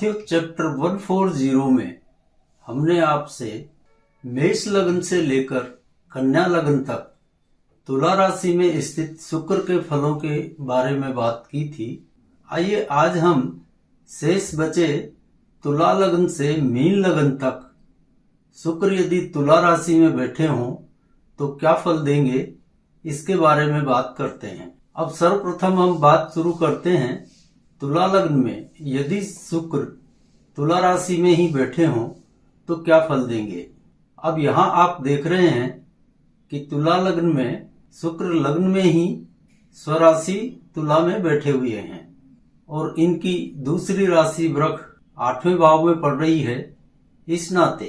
साथियों, चैप्टर 140 में हमने आपसे मेष लग्न से लेकर कन्या लग्न तक तुला राशि में स्थित शुक्र के फलों के बारे में बात की थी। आइए आज हम शेष बचे तुला लग्न से मीन लग्न तक शुक्र यदि तुला राशि में बैठे हों तो क्या फल देंगे, इसके बारे में बात करते हैं। अब सर्वप्रथम हम बात शुरू करते हैं तुला लग्न में यदि शुक्र तुला राशि में ही बैठे हों तो क्या फल देंगे। अब यहाँ आप देख रहे हैं कि तुला लग्न में शुक्र लग्न में ही स्वराशि तुला में बैठे हुए हैं और इनकी दूसरी राशि वृष 8वें भाव में पड़ रही है। इस नाते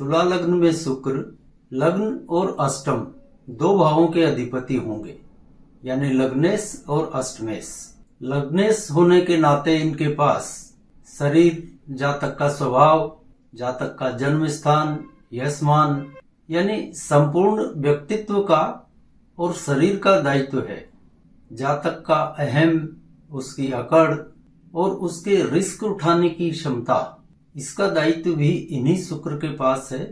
तुला लग्न में शुक्र लग्न और अष्टम दो भावों के अधिपति होंगे, यानी लग्नेश और अष्टमेश। लग्नेश होने के नाते इनके पास शरीर, जातक का स्वभाव, जातक का जन्म स्थान, यशमान यानी संपूर्ण व्यक्तित्व का और शरीर का दायित्व है। जातक का अहम, उसकी अकड़ और उसके रिस्क उठाने की क्षमता, इसका दायित्व भी इन्हीं शुक्र के पास है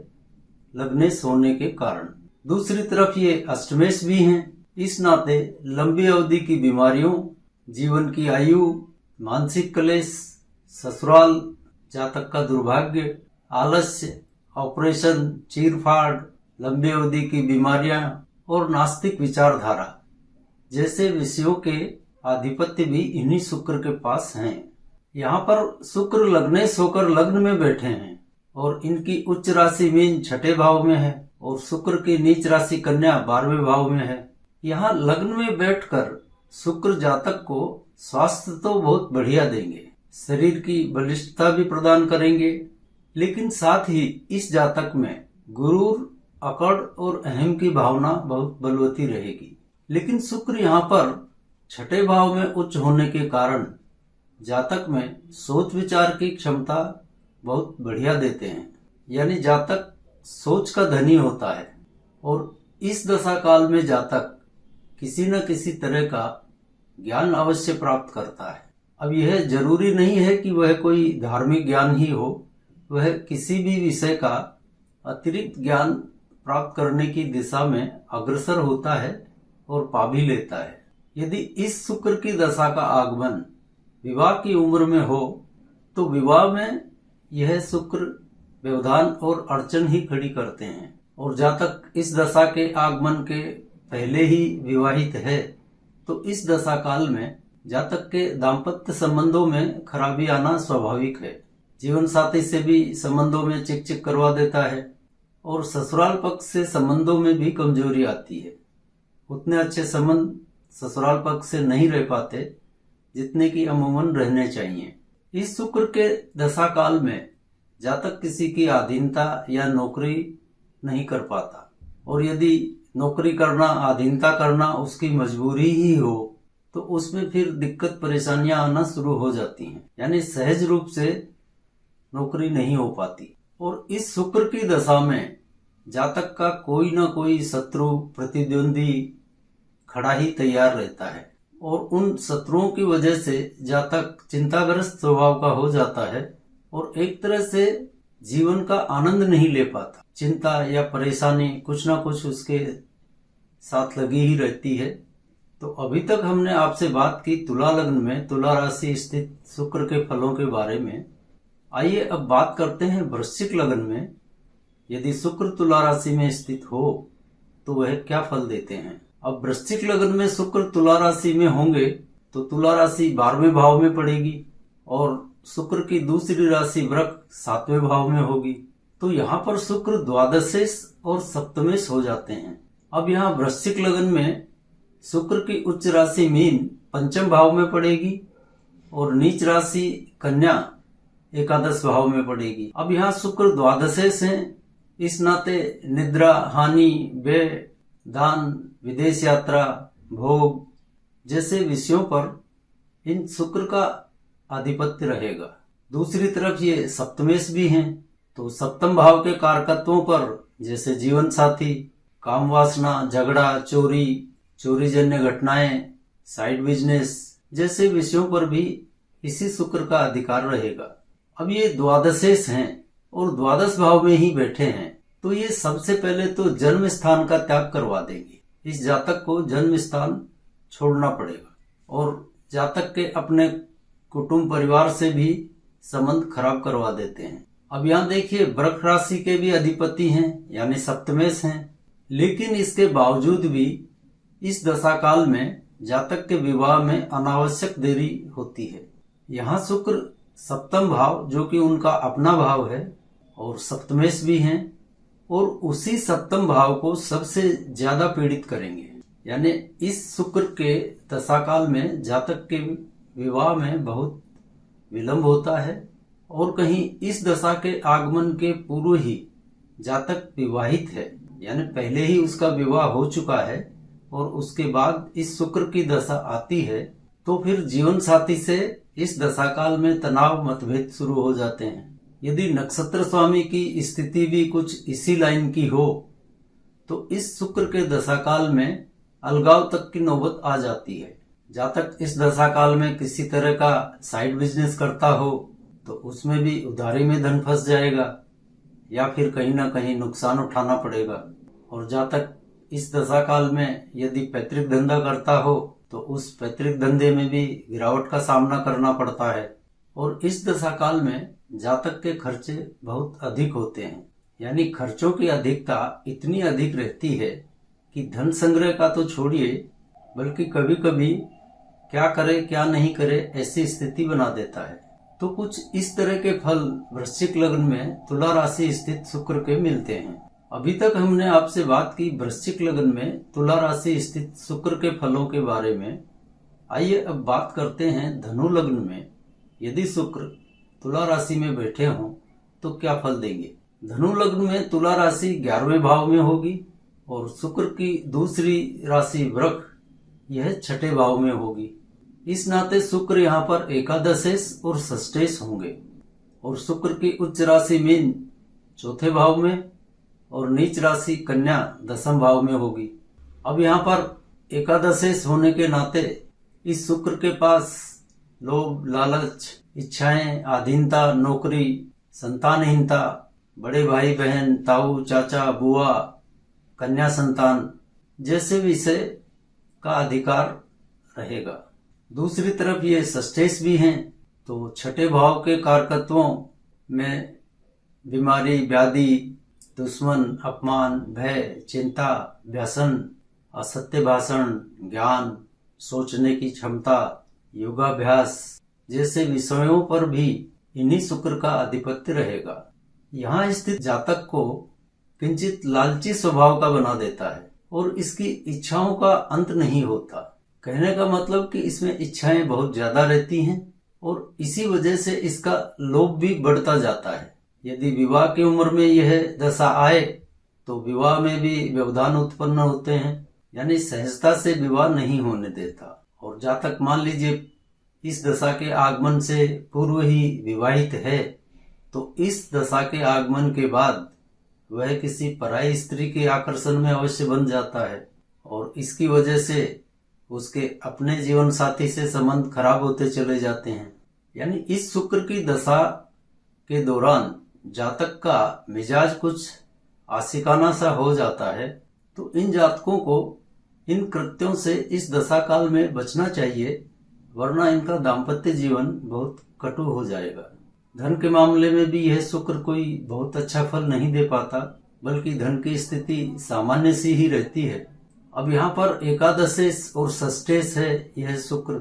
लग्नेश होने के कारण। दूसरी तरफ ये अष्टमेश भी हैं। इस नाते लंबी अवधि की बीमारियों, जीवन की आयु, मानसिक क्लेश, ससुराल, जातक का दुर्भाग्य, आलस्य, ऑपरेशन, चीरफाड़, लंबी अवधि की बीमारियां और नास्तिक विचारधारा जैसे विषयों के आधिपत्य भी इन्हीं शुक्र के पास हैं। यहाँ पर शुक्र लग्नेश होकर लग्न में बैठे हैं और इनकी उच्च राशि मीन 6ठे भाव में है और शुक्र की नीच राशि कन्या 12वें भाव में है। यहाँ लग्न में बैठकर शुक्र जातक को स्वास्थ्य तो बहुत बढ़िया देंगे, शरीर की बलिष्ठता भी प्रदान करेंगे, लेकिन साथ ही इस जातक में गुरूर, अकड़ और अहम की भावना बहुत बलवती रहेगी। लेकिन शुक्र यहाँ पर 6ठे भाव में उच्च होने के कारण जातक में सोच विचार की क्षमता बहुत बढ़िया देते हैं, यानी जातक सोच का धनी होता है और इस दशा काल में जातक किसी न किसी तरह का ज्ञान अवश्य प्राप्त करता है। अब यह जरूरी नहीं है कि वह कोई धार्मिक ज्ञान ही हो, वह किसी भी विषय का अतिरिक्त ज्ञान प्राप्त करने की दिशा में अग्रसर होता है और पा भी लेता है। यदि इस शुक्र की दशा का आगमन विवाह की उम्र में हो तो विवाह में यह शुक्र व्यवधान और अड़चन ही खड़ी करते हैं और जातक इस दशा के आगमन के पहले ही विवाहित है तो इस दशा काल में जातक के दाम्पत्य संबंधों में खराबी आना स्वाभाविक है। जीवन साथी से भी संबंधों में चिक चिक करवा देता है और ससुराल पक्ष से संबंधों में भी कमजोरी आती है। उतने अच्छे संबंध ससुराल पक्ष से नहीं रह पाते जितने की अमूमन रहने चाहिए। इस शुक्र के दशा काल में जातक किसी की अधीनता या नौकरी नहीं कर पाता और यदि नौकरी करना, अधीनता करना उसकी मजबूरी ही हो तो उसमें फिर दिक्कत परेशानियां आना शुरू हो जाती हैं, यानी सहज रूप से नौकरी नहीं हो पाती। और इस शुक्र की दशा में जातक का कोई ना कोई शत्रु, प्रतिद्वंदी खड़ा ही तैयार रहता है और उन शत्रुओं की वजह से जातक चिंताग्रस्त स्वभाव का हो जाता है और एक तरह से जीवन का आनंद नहीं ले पाता। चिंता या परेशानी कुछ ना कुछ उसके साथ लगी ही रहती है। तो अभी तक हमने आपसे बात की तुला लग्न में तुला राशि स्थित शुक्र के फलों के बारे में। आइए अब बात करते हैं वृश्चिक लग्न में यदि शुक्र तुला राशि में स्थित हो तो वह क्या फल देते हैं। अब वृश्चिक लग्न में शुक्र तुला राशि में होंगे तो तुला राशि 12वें भाव में पड़ेगी और शुक्र की दूसरी राशि वृष 7वें भाव में होगी। तो यहाँ पर शुक्र द्वादशेश और सप्तमेश हो जाते हैं। अब यहाँ वृश्चिक लग्न में शुक्र की उच्च राशि मीन 5वें भाव में पड़ेगी और नीच राशि कन्या 11 भाव में पड़ेगी। अब यहाँ शुक्र द्वादशेश हैं, इस नाते निद्रा, हानि, व्यय, दान, विदेश यात्रा, भोग जैसे विषयों पर इन शुक्र का आधिपत्य रहेगा। दूसरी तरफ ये सप्तमेश भी हैं तो सप्तम भाव के कारकत्वों पर जैसे जीवन साथी, काम वासना, झगड़ा, चोरी, चोरीजन्य घटनाएं, साइड बिजनेस जैसे विषयों पर भी इसी शुक्र का अधिकार रहेगा। अब ये द्वादशेश हैं और द्वादश भाव में ही बैठे हैं, तो ये सबसे पहले तो जन्म स्थान का त्याग करवा देंगे। इस जातक को जन्म स्थान छोड़ना पड़ेगा और जातक के अपने कुटुंब परिवार से भी संबंध खराब करवा देते हैं। अब यहाँ देखिए, वृक राशि के भी अधिपति हैं यानी सप्तमेश हैं, लेकिन इसके बावजूद भी इस दशा काल में जातक के विवाह में अनावश्यक देरी होती है। यहाँ शुक्र सप्तम भाव जो कि उनका अपना भाव है और सप्तमेश भी हैं, और उसी सप्तम भाव को सबसे ज्यादा पीड़ित करेंगे। यानी इस शुक्र के दशा काल में जातक के विवाह में बहुत विलंब होता है, और कहीं इस दशा के आगमन के पूर्व ही जातक विवाहित है, यानी पहले ही उसका विवाह हो चुका है और उसके बाद इस शुक्र की दशा आती है, तो फिर जीवन साथी से इस दशा काल में तनाव मतभेद शुरू हो जाते हैं। यदि नक्षत्र स्वामी की स्थिति भी कुछ इसी लाइन की हो तो इस शुक्र के दशा काल में अलगाव तक की नौबत आ जाती है। जातक इस दशा काल में किसी तरह का साइड बिजनेस करता हो तो उसमें भी उधारी में धन फंस जाएगा या फिर कहीं ना कहीं नुकसान उठाना पड़ेगा। और जातक इस दशा काल में यदि पैतृक धंधा करता हो तो उस पैतृक धंधे में भी गिरावट का सामना करना पड़ता है। और इस दशा काल में जातक के खर्चे बहुत अधिक होते हैं, यानी खर्चों की अधिकता इतनी अधिक रहती है कि धन संग्रह का तो छोड़िए, बल्कि कभी कभी क्या करे क्या नहीं करे ऐसी स्थिति बना देता है। तो कुछ इस तरह के फल वृश्चिक लग्न में तुला राशि स्थित शुक्र के मिलते हैं। अभी तक हमने आपसे बात की वृश्चिक लग्न में तुला राशि स्थित शुक्र के फलों के बारे में। आइए अब बात करते हैं धनु लग्न में यदि शुक्र तुला राशि में बैठे हों तो क्या फल देंगे। धनु लग्न में तुला राशि 11वें भाव में होगी और शुक्र की दूसरी राशि वृक यह 6ठे भाव में होगी। इस नाते शुक्र यहाँ पर एकादशेश और षष्ठेश होंगे। और शुक्र की उच्च राशि मीन 4थे भाव में और नीच राशि कन्या 10वें भाव में होगी। अब यहाँ पर एकादशेश होने के नाते इस शुक्र के पास लोभ, लालच, इच्छाएं, आधीनता, नौकरी, संतानहीनता, बड़े भाई बहन, ताऊ, चाचा, बुआ, कन्या संतान जैसे विषय का अधिकार रहेगा। दूसरी तरफ ये षष्ठेश भी हैं, तो 6ठे भाव के कारकत्वों में बीमारी, व्याधि, दुश्मन, अपमान, भय, चिंता, व्यसन, असत्य भाषण, ज्ञान, सोचने की क्षमता, योगाभ्यास जैसे विषयों पर भी इन्हीं शुक्र का आधिपत्य रहेगा। यहाँ स्थित जातक को किंचित लालची स्वभाव का बना देता है और इसकी इच्छाओं का अंत नहीं होता। कहने का मतलब कि इसमें इच्छाएं बहुत ज्यादा रहती हैं और इसी वजह से इसका लोभ भी बढ़ता जाता है। यदि विवाह की उम्र में यह दशा आए तो विवाह में भी व्यवधान उत्पन्न होते हैं, यानी सहजता से विवाह नहीं होने देता। और जातक मान लीजिए इस दशा के आगमन से पूर्व ही विवाहित है तो इस दशा के आगमन के बाद वह किसी पराई स्त्री के आकर्षण में अवश्य बन जाता है और इसकी वजह से उसके अपने जीवन साथी से संबंध खराब होते चले जाते हैं। यानी इस शुक्र की दशा के दौरान जातक का मिजाज कुछ आशिकाना सा हो जाता है, तो इन जातकों को इन कृत्यों से इस दशा काल में बचना चाहिए, वरना इनका दाम्पत्य जीवन बहुत कटु हो जाएगा। धन के मामले में भी यह शुक्र कोई बहुत अच्छा फल नहीं दे पाता, बल्कि धन की स्थिति सामान्य सी ही रहती है। अब यहाँ पर एकादशेश और षष्ठेश है यह शुक्र,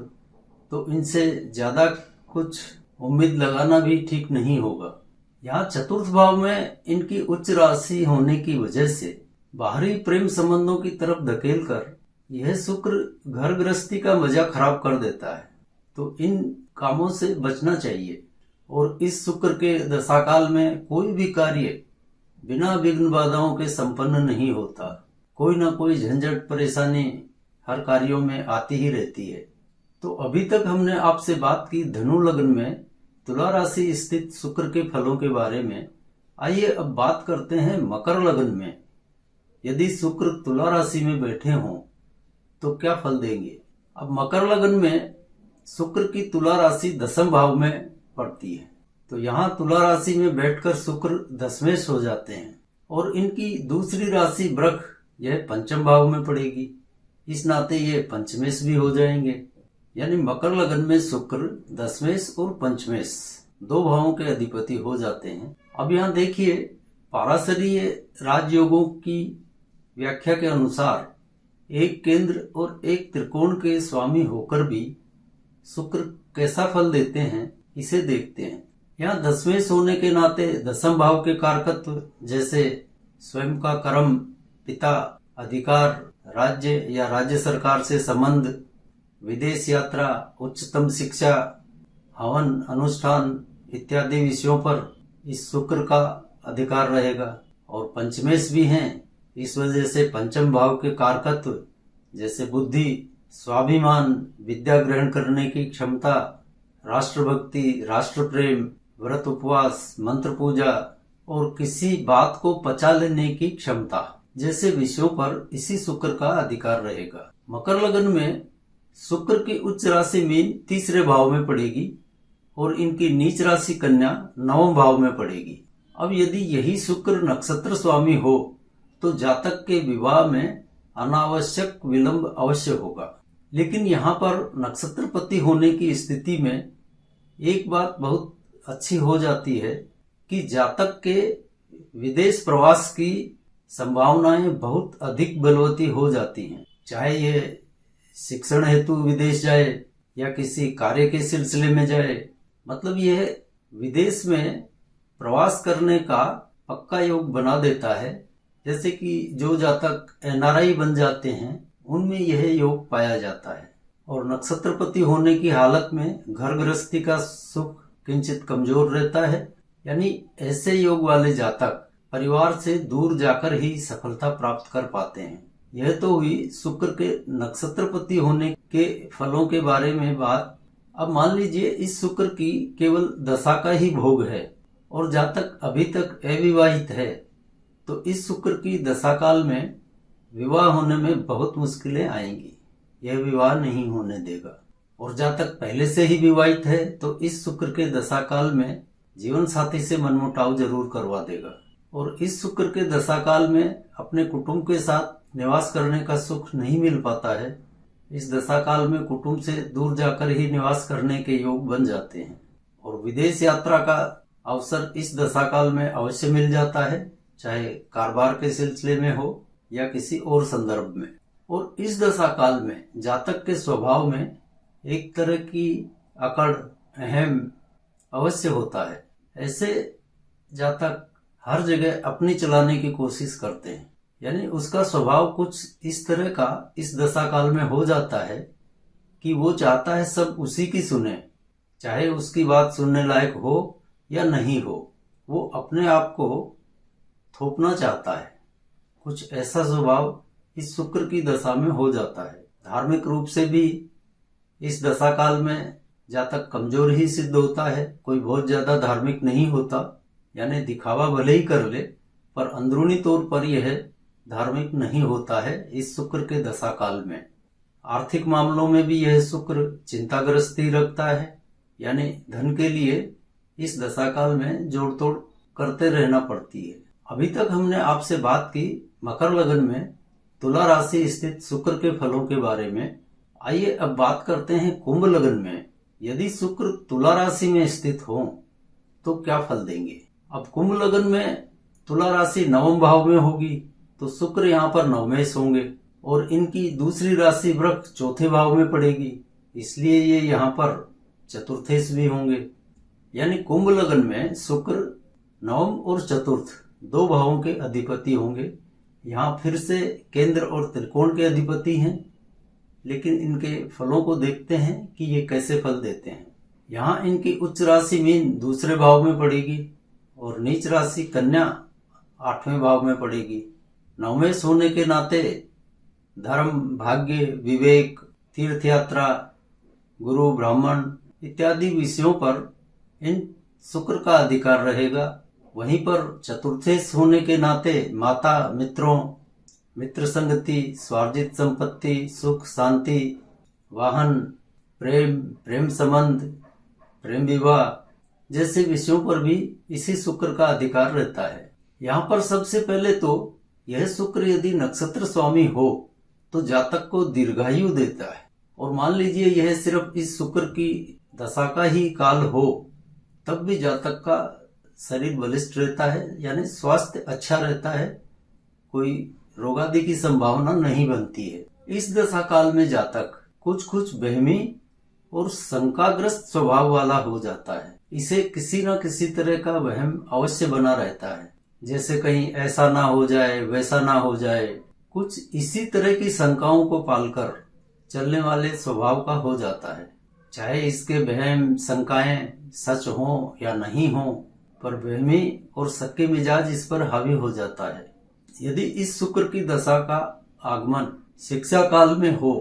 तो इनसे ज्यादा कुछ उम्मीद लगाना भी ठीक नहीं होगा। यहाँ चतुर्थ भाव में इनकी उच्च राशि होने की वजह से बाहरी प्रेम संबंधों की तरफ धकेल कर यह शुक्र घर गृहस्थी का मजा खराब कर देता है, तो इन कामों से बचना चाहिए। और इस शुक्र के दशाकाल में कोई भी कार्य बिना विघ्न बाधाओं के संपन्न नहीं होता। कोई ना कोई झंझट परेशानी हर कार्यों में आती ही रहती है। तो अभी तक हमने आपसे बात की धनु लग्न में तुला राशि स्थित शुक्र के फलों के बारे में। आइए अब बात करते हैं मकर लग्न में यदि शुक्र तुला राशि में बैठे हों तो क्या फल देंगे। अब मकर लग्न में शुक्र की तुला राशि 10वें भाव में पड़ती है, तो यहाँ तुला राशि में बैठकर शुक्र दशमेश हो जाते हैं और इनकी दूसरी राशि वृष यह पंचम भाव में पड़ेगी। इस नाते ये पंचमेश भी हो जाएंगे। यानी मकर लगन में शुक्र दशमेश और पंचमेश दो भावों के अधिपति हो जाते हैं। अब यहाँ देखिए, पाराशरीय राजयोगों की व्याख्या के अनुसार एक केंद्र और एक त्रिकोण के स्वामी होकर भी शुक्र कैसा फल देते हैं इसे देखते हैं। यहाँ दशमेश होने के नाते दशम भाव के कारकत्व जैसे स्वयं का कर्म, पिता, अधिकार, राज्य या राज्य सरकार से संबंध, विदेश यात्रा, उच्चतम शिक्षा, हवन अनुष्ठान इत्यादि विषयों पर इस शुक्र का अधिकार रहेगा। और पंचमेश भी हैं, इस वजह से पंचम भाव के कारकत्व जैसे बुद्धि, स्वाभिमान, विद्या ग्रहण करने की क्षमता, राष्ट्रभक्ति, राष्ट्र प्रेम, व्रत उपवास, मंत्र पूजा और किसी बात को पचा लेने की क्षमता जैसे विषयों पर इसी शुक्र का अधिकार रहेगा। मकर लगन में शुक्र की उच्च राशि मीन तीसरे भाव में पड़ेगी और इनकी नीच राशि कन्या नवम भाव में पड़ेगी। अब यदि यही शुक्र नक्षत्र स्वामी हो तो जातक के विवाह में अनावश्यक विलंब अवश्य होगा। लेकिन यहाँ पर नक्षत्रपति होने की स्थिति में एक बात बहुत अच्छी हो जाती है कि जातक के विदेश प्रवास की संभावनाएं बहुत अधिक बलवती हो जाती हैं। चाहे ये शिक्षण हेतु विदेश जाए या किसी कार्य के सिलसिले में जाए, मतलब यह विदेश में प्रवास करने का पक्का योग बना देता है। जैसे कि जो जातक एनआरआई बन जाते हैं उनमें यह योग पाया जाता है। और नक्षत्रपति होने की हालत में घर गृहस्थी का सुख किंचित कमजोर रहता है। यानी ऐसे योग वाले जातक परिवार से दूर जाकर ही सफलता प्राप्त कर पाते हैं। यह तो हुई शुक्र के नक्षत्रपति होने के फलों के बारे में बात। अब मान लीजिए इस शुक्र की केवल दशा का ही भोग है और जातक अभी तक अविवाहित है, तो इस शुक्र की दशा काल में विवाह होने में बहुत मुश्किलें आएंगी। यह विवाह नहीं होने देगा। और जातक पहले से ही विवाहित है तो इस शुक्र के दशा काल में जीवन साथी से मनमुटाव जरूर करवा देगा। और इस शुक्र के दशा काल में अपने कुटुंब के साथ निवास करने का सुख नहीं मिल पाता है। इस दशा काल में कुटुंब से दूर जाकर ही निवास करने के योग बन जाते हैं। और विदेश यात्रा का अवसर इस दशा काल में अवश्य मिल जाता है, चाहे कारोबार के सिलसिले में हो या किसी और संदर्भ में। और इस दशा काल में जातक के स्वभाव में एक तरह की अकड़, अहम अवश्य होता है। ऐसे जातक हर जगह अपनी चलाने की कोशिश करते हैं। यानी उसका स्वभाव कुछ इस तरह का इस दशा काल में हो जाता है कि वो चाहता है सब उसी की सुने, चाहे उसकी बात सुनने लायक हो या नहीं हो, वो अपने आप को थोपना चाहता है। कुछ ऐसा स्वभाव इस शुक्र की दशा में हो जाता है। धार्मिक रूप से भी इस दशा काल में जातक कमजोर ही सिद्ध होता है। कोई बहुत ज्यादा धार्मिक नहीं होता, यानी दिखावा भले ही कर ले पर अंदरूनी तौर पर यह धार्मिक नहीं होता है इस शुक्र के दशा काल में। आर्थिक मामलों में भी यह शुक्र चिंताग्रस्त ही रखता है। यानी धन के लिए इस दशा काल में जोड़ तोड़ करते रहना पड़ती है। अभी तक हमने आपसे बात की मकर लगन में तुला राशि स्थित शुक्र के फलों के बारे में। आइए अब बात करते हैं कुंभ लगन में यदि शुक्र तुला राशि में स्थित हो तो क्या फल देंगे। अब कुंभ लगन में तुला राशि नवम भाव में होगी तो शुक्र यहाँ पर नवमेश होंगे और इनकी दूसरी राशि वृष चौथे भाव में पड़ेगी, इसलिए ये यहाँ पर चतुर्थेश भी होंगे। यानी कुंभ लगन में शुक्र नवम और चतुर्थ दो भावों के अधिपति होंगे। यहाँ फिर से केंद्र और त्रिकोण के अधिपति हैं, लेकिन इनके फलों को देखते हैं कि ये कैसे फल देते हैं। यहाँ इनकी उच्च राशि मीन दूसरे भाव में पड़ेगी और नीच राशि कन्या आठवें भाव में पड़ेगी। नवमेश होने के नाते धर्म, भाग्य, विवेक, तीर्थ यात्रा, गुरु, ब्राह्मण इत्यादि विषयों पर इन शुक्र का अधिकार रहेगा। वहीं पर चतुर्थेश होने के नाते माता, मित्रों, मित्र संगति, स्वार्जित संपत्ति, सुख, शांति, वाहन, प्रेम, प्रेम संबंध, प्रेम विवाह, जैसे विषयों पर भी इसी शुक्र का अधिकार रहता है। यहाँ पर सबसे पहले तो यह शुक्र यदि नक्षत्र स्वामी हो तो जातक को दीर्घायु देता है। और मान लीजिए यह सिर्फ इस शुक्र की दशा का ही काल हो, तब भी जातक का शरीर बलिष्ठ रहता है, यानी स्वास्थ्य अच्छा रहता है, कोई रोगादि की संभावना नहीं बनती है। इस दशा काल में जातक कुछ वहमी और शंकाग्रस्त स्वभाव वाला हो जाता है। इसे किसी न किसी तरह का वहम अवश्य बना रहता है, जैसे कहीं ऐसा ना हो जाए, वैसा ना हो जाए, कुछ इसी तरह की शंकाओं को पालकर चलने वाले स्वभाव का हो जाता है। चाहे इसके वहम शंकाएं सच हो या नहीं हो, पर वहमी और शक्की मिजाज इस पर हावी हो जाता है। यदि इस शुक्र की दशा का आगमन शिक्षा काल में हो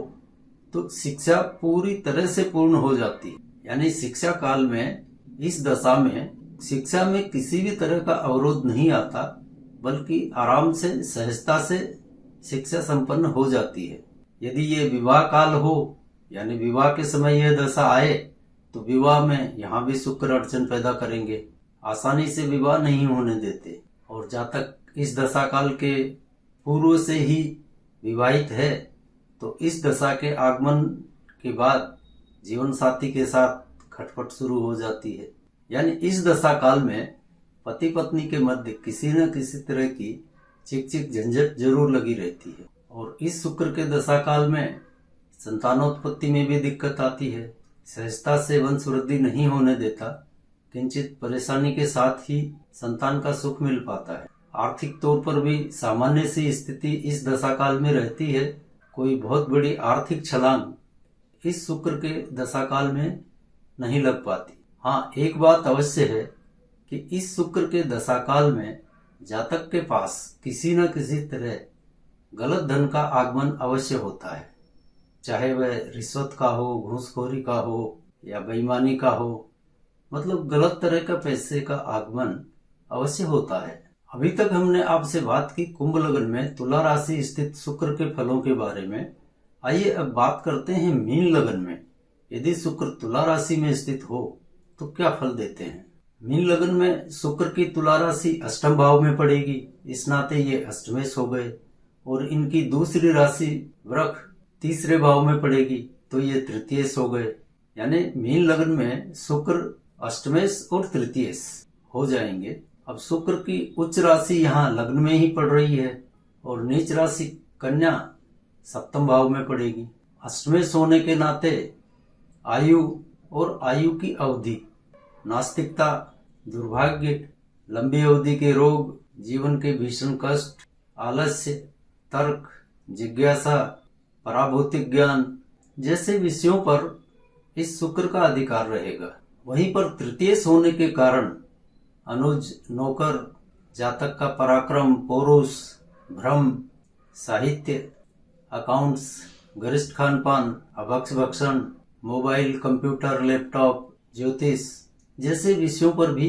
तो शिक्षा पूरी तरह से पूर्ण हो जाती है, यानी शिक्षा काल में इस दशा में शिक्षा में किसी भी तरह का अवरोध नहीं आता, बल्कि आराम से सहजता से शिक्षा संपन्न हो जाती है। यदि ये विवाह काल हो, यानी विवाह के समय यह दशा आए, तो विवाह में यहाँ भी शुक्र अड़चन पैदा करेंगे, आसानी से विवाह नहीं होने देते। और जातक इस दशा काल के पूर्व से ही विवाहित है तो इस दशा के आगमन के बाद जीवन साथी के साथ खटपट शुरू हो जाती है। यानी इस दशा काल में पति पत्नी के मध्य किसी न किसी तरह की चिक झंझट जरूर लगी रहती है। और इस शुक्र के दशा काल में संतानोत्पत्ति में भी दिक्कत आती है, सहजता से वंश वृद्धि नहीं होने देता, किंचित परेशानी के साथ ही संतान का सुख मिल पाता है। आर्थिक तौर पर भी सामान्य सी स्थिति इस दशा काल में रहती है, कोई बहुत बड़ी आर्थिक छलांग इस शुक्र के दशा काल में नहीं लग पाती। हाँ, एक बात अवश्य है कि इस शुक्र के दशा काल में जातक के पास किसी न किसी तरह गलत धन का आगमन अवश्य होता है, चाहे वह रिश्वत का हो, घूसखोरी का हो या बेईमानी का हो, मतलब गलत तरह का पैसे का आगमन अवश्य होता है। अभी तक हमने आपसे बात की कुंभ लग्न में तुला राशि स्थित शुक्र के फलों के बारे में। आइए अब बात करते हैं मीन लग्न में यदि शुक्र तुला राशि में स्थित हो तो क्या फल देते हैं। मीन लग्न में शुक्र की तुला राशि अष्टम भाव में पड़ेगी, इस नाते ये अष्टमेश हो गए। और इनकी दूसरी राशि वृक तीसरे भाव में पड़ेगी तो ये तृतीयेश हो गए। यानी मीन लग्न में शुक्र अष्टमेश और तृतीयेश हो जाएंगे। अब शुक्र की उच्च राशि यहाँ लग्न में ही पड़ रही है और नीच राशि कन्या सप्तम भाव में पड़ेगी। अष्टमेश होने के नाते आयु और आयु की अवधि, नास्तिकता, दुर्भाग्य, लंबी अवधि के रोग, जीवन के भीषण कष्ट, आलस्य, तर्क, जिज्ञासा, पराभौतिक ज्ञान जैसे विषयों पर इस शुक्र का अधिकार रहेगा। वहीं पर तृतीयेश होने के कारण अनुज, नौकर, जातक का पराक्रम, पौरुष, भ्रम, साहित्य, अकाउंट्स, गरिष्ठ खानपान, अभक्ष भक्षण, मोबाइल, कंप्यूटर, लैपटॉप, ज्योतिष जैसे विषयों पर भी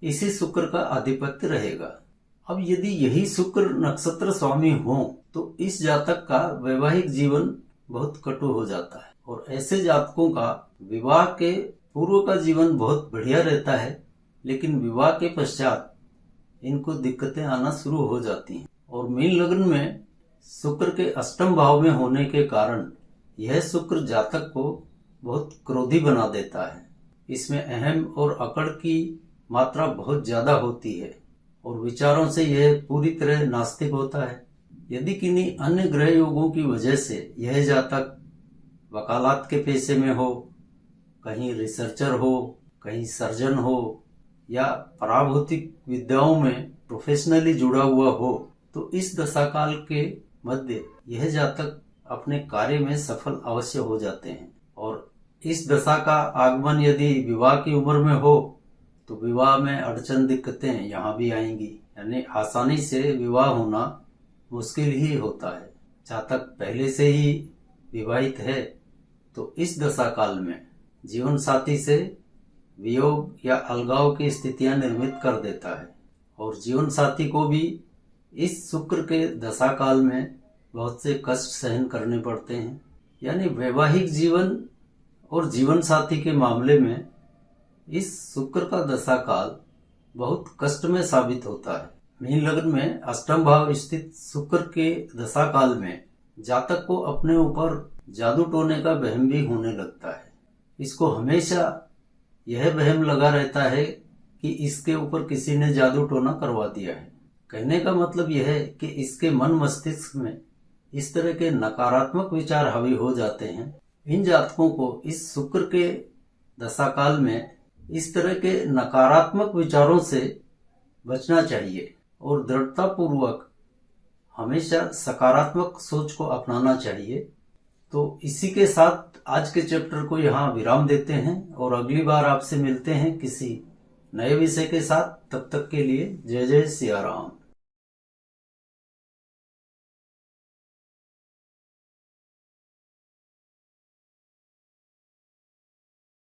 इसी शुक्र का आधिपत्य रहेगा। अब यदि यही शुक्र नक्षत्र स्वामी हो तो इस जातक का वैवाहिक जीवन बहुत कटु हो जाता है और ऐसे जातकों का विवाह के पूर्व का जीवन बहुत बढ़िया रहता है, लेकिन विवाह के पश्चात इनको दिक्कतें आना शुरू हो जाती हैं। और मीन लग्न में शुक्र के अष्टम भाव में होने के कारण यह शुक्र जातक को बहुत क्रोधी बना देता है। इसमें अहम और अकड़ की मात्रा बहुत ज्यादा होती है और विचारों से यह पूरी तरह नास्तिक होता है। यदि किन्हीं अन्य ग्रह योगों की वजह से यह जातक वकालत के पेशे में हो, कहीं रिसर्चर हो, कहीं सर्जन हो या पराभौतिक विद्याओं में प्रोफेशनली जुड़ा हुआ हो, तो इस दशा काल के मध्य यह जातक अपने कार्य में सफल अवश्य हो जाते हैं। और इस दशा का आगमन यदि विवाह की उम्र में हो तो विवाह में अड़चन दिक्कतें यहाँ भी आएंगी, यानी आसानी से विवाह होना मुश्किल ही होता है। जातक पहले से ही विवाहित है तो इस दशा काल में जीवन साथी से वियोग या अलगाव की स्थितियां निर्मित कर देता है और जीवन साथी को भी इस शुक्र के दशा काल में बहुत से कष्ट सहन करने पड़ते हैं। यानी वैवाहिक जीवन और जीवन साथी के मामले में इस शुक्र का दशा काल बहुत कष्टमय साबित होता है। मीन लग्न में अष्टम भाव स्थित शुक्र के दशा काल में जातक को अपने ऊपर जादू टोने का वहम भी होने लगता है। इसको हमेशा यह वहम लगा रहता है कि इसके ऊपर किसी ने जादू टोना करवा दिया है। कहने का मतलब यह है कि इसके मन मस्तिष्क में इस तरह के नकारात्मक विचार हावी हो जाते हैं। इन जातकों को इस शुक्र के दशा काल में इस तरह के नकारात्मक विचारों से बचना चाहिए और दृढ़ता पूर्वक हमेशा सकारात्मक सोच को अपनाना चाहिए। तो इसी के साथ आज के चैप्टर को यहाँ विराम देते हैं और अगली बार आपसे मिलते हैं किसी नए विषय के साथ। तब तक के लिए जय जय सिया राम।